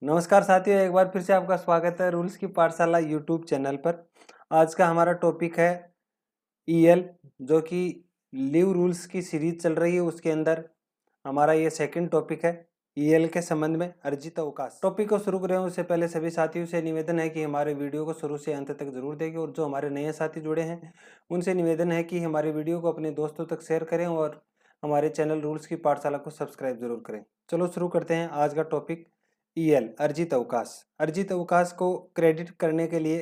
नमस्कार साथियों, एक बार फिर से आपका स्वागत है रूल्स की पाठशाला यूट्यूब चैनल पर। आज का हमारा टॉपिक है ईएल, जो कि लीव रूल्स की सीरीज चल रही है। उसके अंदर हमारा ये सेकंड टॉपिक है ईएल के संबंध में अर्जित अवकाश। टॉपिक को शुरू करें उससे पहले सभी साथियों से निवेदन है कि हमारे वीडियो को शुरू से अंत तक जरूर देखें, और जो हमारे नए साथी जुड़े हैं उनसे निवेदन है कि हमारे वीडियो को अपने दोस्तों तक शेयर करें और हमारे चैनल रूल्स की पाठशाला को सब्सक्राइब जरूर करें। चलो शुरू करते हैं आज का टॉपिक ईएल अर्जित अवकाश। अर्जित अवकाश को क्रेडिट करने के लिए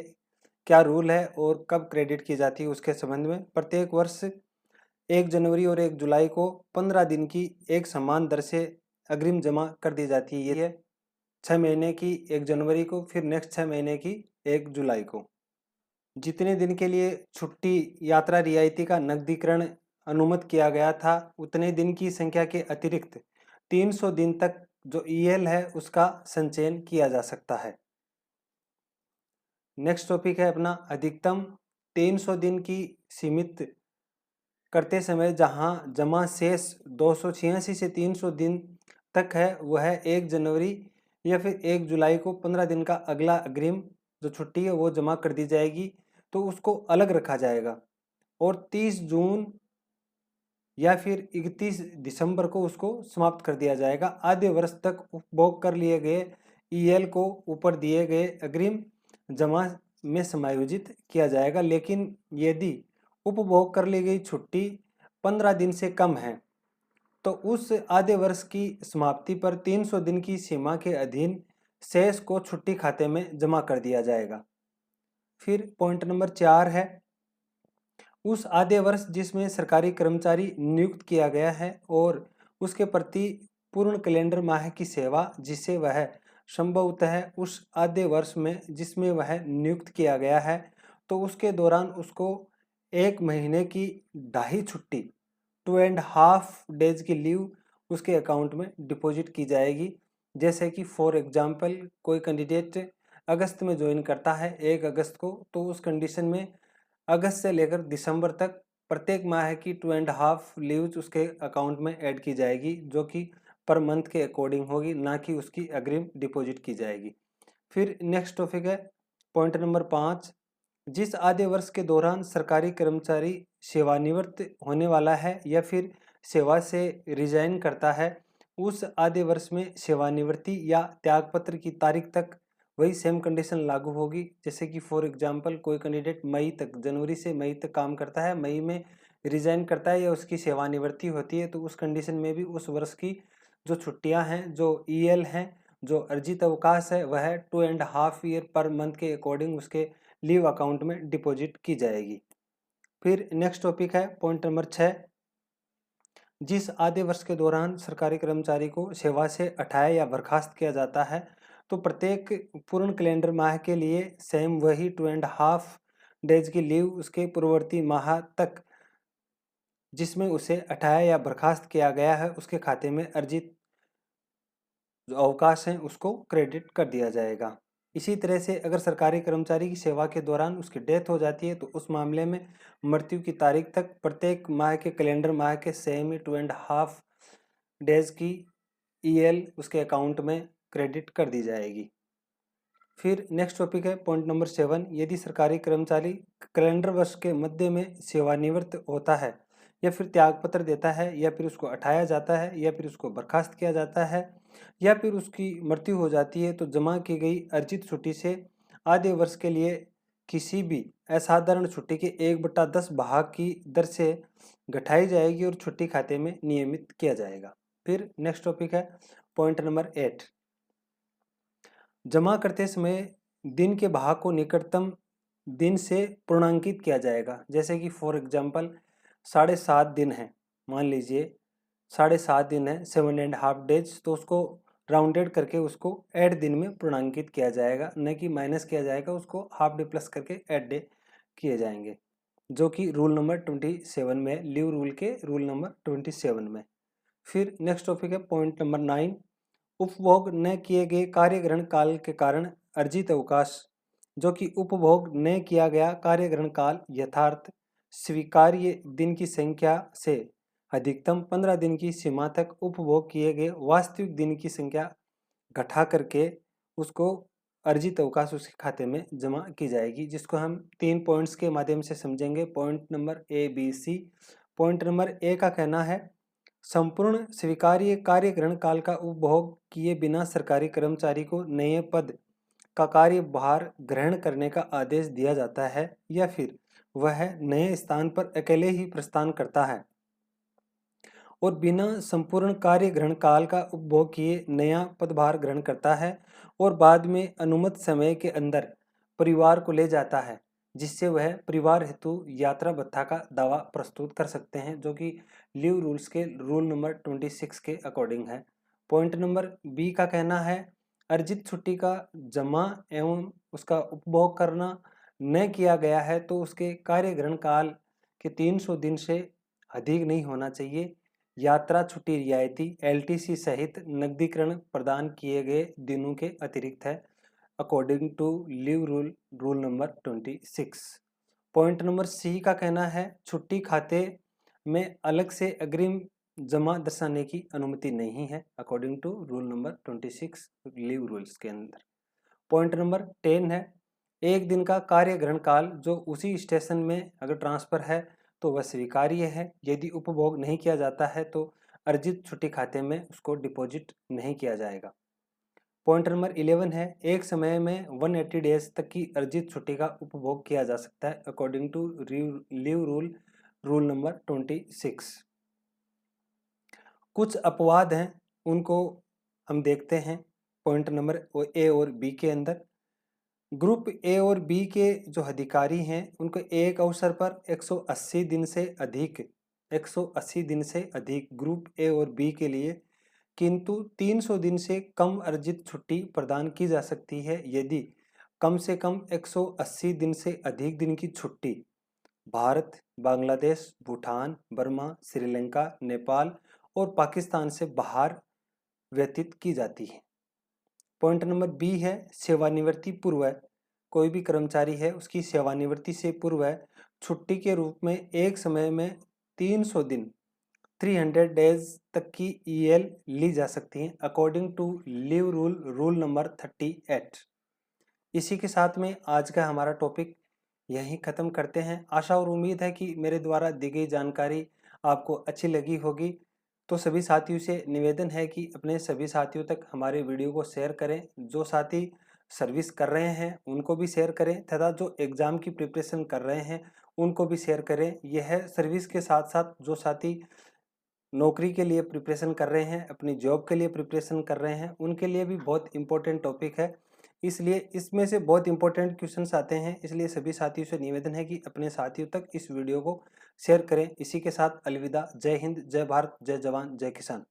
क्या रूल है और कब क्रेडिट की जाती है उसके संबंध में। प्रत्येक वर्ष 1 जनवरी और 1 जुलाई को 15 दिन की एक समान दर से अग्रिम जमा कर दी जाती है। ये 6 महीने की 1 जनवरी को, फिर नेक्स्ट 6 महीने की 1 जुलाई को। जितने दिन के लिए छुट्टी यात्रा रियायती का नकदीकरण अनुमत किया गया था, उतने दिन की संख्या के अतिरिक्त 300 दिन तक जो ईएल है उसका संचयन किया जा सकता है। नेक्स्ट टॉपिक है अपना अधिकतम 300 दिन की सीमित करते समय जहां जमा शेष 286 से 300 दिन तक है, वह 1 जनवरी या फिर 1 जुलाई को 15 दिन का अगला अग्रिम जो छुट्टी है वो जमा कर दी जाएगी, तो उसको अलग रखा जाएगा। और 30 जून या फिर 31 दिसंबर को उसको समाप्त कर दिया जाएगा। आधे वर्ष तक उपभोग कर लिए गए ईएल को ऊपर दिए गए अग्रिम जमा में समायोजित किया जाएगा। लेकिन यदि उपभोग कर ली गई छुट्टी 15 दिन से कम है, तो उस आधे वर्ष की समाप्ति पर 300 दिन की सीमा के अधीन शेष को छुट्टी खाते में जमा कर दिया जाएगा। फिर पॉइंट नंबर 4 है उस आधे वर्ष जिसमें सरकारी कर्मचारी नियुक्त किया गया है और उसके प्रति पूर्ण कैलेंडर माह की सेवा जिसे वह संभवतः उस आधे वर्ष में जिसमें वह नियुक्त किया गया है, तो उसके दौरान उसको 1 महीने की 2.5 छुट्टी 2.5 डेज की लीव उसके अकाउंट में डिपॉजिट की जाएगी। जैसे कि फॉर एग्जाम्पल कोई कैंडिडेट अगस्त में ज्वाइन करता है 1 अगस्त को, तो उस कंडीशन में अगस्त से लेकर दिसंबर तक प्रत्येक माह की 2.5 लीव्स उसके अकाउंट में ऐड की जाएगी, जो कि पर मंथ के अकॉर्डिंग होगी, ना कि उसकी अग्रिम डिपॉजिट की जाएगी। फिर नेक्स्ट टॉपिक है पॉइंट नंबर 5, जिस आधे वर्ष के दौरान सरकारी कर्मचारी सेवानिवृत्त होने वाला है या फिर सेवा से रिजाइन करता है, उस आधे वर्ष में सेवानिवृत्ति या त्यागपत्र की तारीख तक वही सेम कंडीशन लागू होगी। जैसे कि फॉर एग्जांपल कोई कैंडिडेट मई तक, जनवरी से मई तक काम करता है, मई में रिजाइन करता है या उसकी सेवानिवृत्ति होती है, तो उस कंडीशन में भी उस वर्ष की जो छुट्टियां हैं, जो ईएल हैं, जो अर्जित अवकाश है, वह 2.5 ईयर पर मंथ के अकॉर्डिंग उसके लीव अकाउंट में डिपॉजिट की जाएगी। फिर नेक्स्ट टॉपिक है पॉइंट नंबर 6, जिस आधे वर्ष के दौरान सरकारी कर्मचारी को सेवा से हटाया या बर्खास्त किया जाता है, तो प्रत्येक पूर्ण कैलेंडर माह के लिए सेम वही 2.5 डेज की लीव उसके पूर्ववर्ती माह तक जिसमें उसे हटाया या बर्खास्त किया गया है उसके खाते में अर्जित जो अवकाश है उसको क्रेडिट कर दिया जाएगा। इसी तरह से अगर सरकारी कर्मचारी की सेवा के दौरान उसकी डेथ हो जाती है, तो उस मामले में मृत्यु की तारीख तक प्रत्येक माह के कैलेंडर माह के सेम ही 2.5 डेज की ईएल उसके अकाउंट में क्रेडिट कर दी जाएगी। फिर नेक्स्ट टॉपिक है पॉइंट नंबर 7, यदि सरकारी कर्मचारी कैलेंडर वर्ष के मध्य में सेवानिवृत्त होता है या फिर त्यागपत्र देता है या फिर उसको हटाया जाता है या फिर उसको बर्खास्त किया जाता है या फिर उसकी मृत्यु हो जाती है, तो जमा की गई अर्जित छुट्टी से आधे वर्ष के लिए किसी भी असाधारण छुट्टी के 1/10 भाग की दर से घटाई जाएगी और छुट्टी खाते में नियमित किया जाएगा। फिर नेक्स्ट टॉपिक है पॉइंट नंबर 8, जमा करते समय दिन के भाग को निकटतम दिन से पूर्णांकित किया जाएगा। जैसे कि फॉर एग्जांपल 7.5 दिन है, मान लीजिए 7.5 दिन है, 7.5 डेज, तो उसको राउंडेड करके उसको 8 दिन में पूर्णांकित किया जाएगा, न कि माइनस किया जाएगा, उसको हाफ डे प्लस करके 8 डे किए जाएंगे, जो कि रूल नंबर 27 में, लीव रूल के रूल नंबर 27 में। फिर नेक्स्ट टॉपिक है पॉइंट नंबर 9, उपभोग न किए गए कार्यग्रहण काल के कारण अर्जित अवकाश, जो कि उपभोग न किया गया कार्यग्रहण काल यथार्थ स्वीकार्य दिन की संख्या से अधिकतम 15 दिन की सीमा तक उपभोग किए गए वास्तविक दिन की संख्या घटा करके उसको अर्जित अवकाश उसके खाते में जमा की जाएगी, जिसको हम 3 पॉइंट्स के माध्यम से समझेंगे। Point number A, B, C. Point number A का कहना है संपूर्ण स्वीकार्य कार्य ग्रहण काल का उपभोग किए बिना सरकारी कर्मचारी को नए पद का कार्यभार ग्रहण करने का आदेश दिया जाता है या फिर वह नए स्थान पर अकेले ही प्रस्थान करता है और बिना संपूर्ण कार्य ग्रहण काल का उपभोग किए नया पदभार ग्रहण करता है और बाद में अनुमत समय के अंदर परिवार को ले जाता है, जिससे वह परिवार हेतु यात्रा भत्ता का दावा प्रस्तुत कर सकते हैं, जो कि लीव रूल्स के रूल नंबर 26 के अकॉर्डिंग है। पॉइंट नंबर बी का कहना है अर्जित छुट्टी का जमा एवं उसका उपभोग करना न किया गया है तो उसके कार्य ग्रहण काल के 300 दिन से अधिक नहीं होना चाहिए। यात्रा छुट्टी रियायती एलटीसी सहित नकदीकरण प्रदान किए गए दिनों के अतिरिक्त है, according to leave rule number 26। Point number C का कहना है छुट्टी खाते में अलग से अग्रिम जमा दर्शाने की अनुमति नहीं है, according to rule number 26 leave rules के अंदर। पॉइंट नंबर 10 है एक दिन का कार्य ग्रहण काल जो उसी स्टेशन में अगर ट्रांसफर है तो वह स्वीकार्य है। यदि उपभोग नहीं किया जाता है तो अर्जित छुट्टी खाते में उसको डिपॉजिट नहीं किया जाएगा। पॉइंट नंबर 11 है एक समय में 180 डेज तक की अर्जित छुट्टी का उपभोग किया जा सकता है, according to leave rule number 26। कुछ अपवाद हैं, उनको हम देखते हैं पॉइंट नंबर ए और बी के अंदर। ग्रुप ए और बी के जो अधिकारी हैं उनको एक अवसर पर 180 दिन से अधिक ग्रुप ए और बी के लिए किंतु 300 दिन से कम अर्जित छुट्टी प्रदान की जा सकती है यदि कम से कम 180 दिन से अधिक दिन की छुट्टी भारत, बांग्लादेश, भूटान, बर्मा, श्रीलंका, नेपाल और पाकिस्तान से बाहर व्यतीत की जाती है। पॉइंट नंबर बी है सेवानिवृत्ति पूर्व कोई भी कर्मचारी है उसकी सेवानिवृत्ति से पूर्व छुट्टी के रूप में एक समय में 300 दिन 300 डेज तक की ईएल ली जा सकती है, according to leave rule number 38। इसी के साथ में आज का हमारा टॉपिक यहीं ख़त्म करते हैं। आशा और उम्मीद है कि मेरे द्वारा दी गई जानकारी आपको अच्छी लगी होगी। तो सभी साथियों से निवेदन है कि अपने सभी साथियों तक हमारे वीडियो को शेयर करें। जो साथी सर्विस कर रहे हैं उनको भी शेयर करें तथा जो एग्ज़ाम की प्रिपरेशन कर रहे हैं उनको भी शेयर करें। यह सर्विस के साथ साथ जो साथी नौकरी के लिए प्रिपरेशन कर रहे हैं, अपनी जॉब के लिए प्रिपरेशन कर रहे हैं, उनके लिए भी बहुत इंपॉर्टेंट टॉपिक है। इसलिए इसमें से बहुत इंपॉर्टेंट क्वेश्चंस आते हैं, इसलिए सभी साथियों से निवेदन है कि अपने साथियों तक इस वीडियो को शेयर करें। इसी के साथ अलविदा। जय हिंद, जय भारत, जय जवान, जय किसान।